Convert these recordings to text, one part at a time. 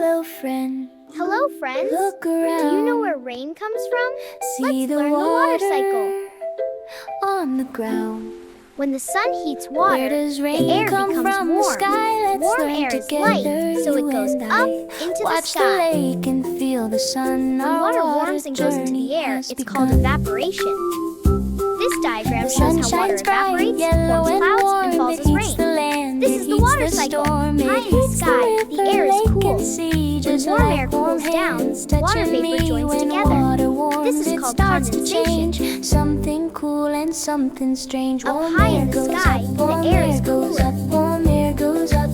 Hello, friend. Hello, friends. Look around. Do you know where rain comes from? See Let's learn the water cycle. on the ground. When the sun heats water, Where does rain the air come becomes from? warm. The sky. Let's Warm learn air is together, light, so it you goes and up I. into Watch the sky. lake and feel the sun. When Our water water warms and goes into journey the air, has it's called begun. evaporation. This diagram The shows sun how water shines bright, evaporates, yellow forms and clouds, warm. and falls It as heats rain. the land. This It is the heats water the cycle. storm. High It in the heats sky, the river, air is lake, cool. and sea, just warm like air warm cools down, hands water touching vapor me. joins When together. water warms, This is it called starts to condensation. change. Something cool and something strange. Up Warm high air in the goes sky, up, the warm air is goes cooler. up, warm air goes up,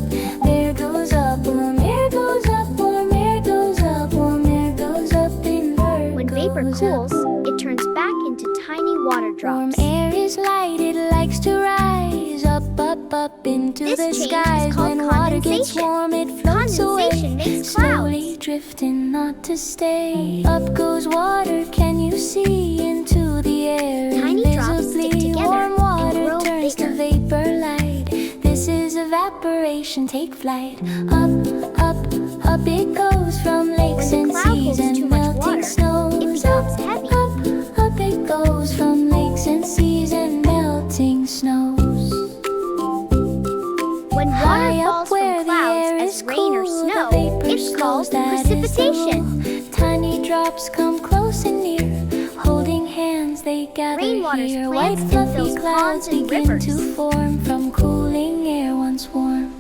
air goes up, warm air goes up, warm air goes up, warm air goes up, and air When vapor goes cools, up. it turns back into tiny water Warm drops. air is light, it likes to rise up, up, up into This the change is skies. called When water gets condensation. warm, it floats away, Condensation makes slowly clouds. drifting, not to stay. Up goes water, can you see, into the air Tiny drops stick invisibly. together Warm and water grow turns to bigger. vapor light. This is evaporation, take flight. Up, up, up it goes from lakes When and the cloud seas holds and too much melting water, snows. it becomes heavy. Up it goes from lakes and seas and melting snows. When High water up falls where from the air clouds is as rain or cool, snow, the vapor it's called slows, that is the precipitation. rule. Tiny drops come close and near, holding hands they gather Rainwater here. plants White and fluffy fills clouds ponds and begin rivers. to form from cooling air once warm.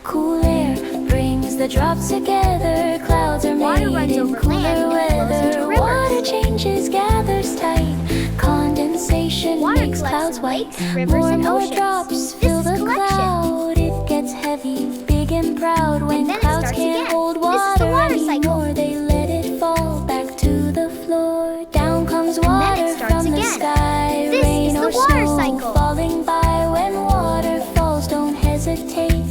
Cool air brings the drops together. Clouds are Water made runs in over cooler land and flows weather. into rivers. Water changes, gathers tight. Condensation Water makes collects clouds in white. lakes, rivers, More and and more oceans. drops This fill is the collection. cloud. It gets heavy, big and proud. When And then it clouds starts can't again. hold This is the water water cycle. anymore, they let it fall back to the floor. Down comes then water it starts from the again. sky. This Rain is the or water snow cycle. falling by. When water falls, don't hesitate.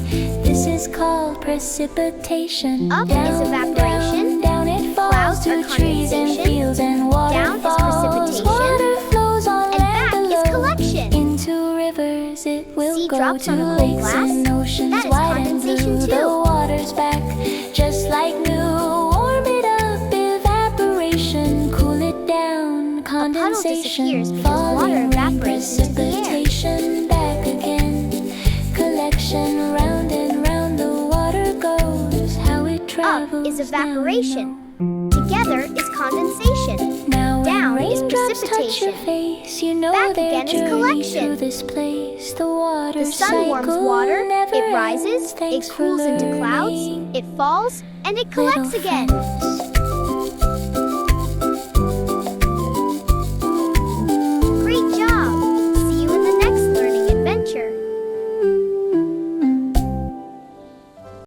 This is called precipitation. Up is Down, evaporation. down it falls Clouds to are trees and condensation. fields, and water Down is falls. precipitation. Water flows on And land back is below. collection. Into rivers it will See go drops to on a cold lakes glass? and oceans That is wide and condensation blue. too. The water's back, just like new. Warm it up, evaporation. Cool it down, condensation. disappears because water Falling rain, evaporates into the air. precipitation. Back again, collection. Round and round the water goes. How it Up travels is down evaporation. low. Together is condensation. Now Down when is raindrops touch your precipitation. face, you know Back their again is journey collection. to this place. The water The sun warms cycle water, never it rises, ends. it Thanks for cools into clouds, learning, it falls, and it little collects again. friends.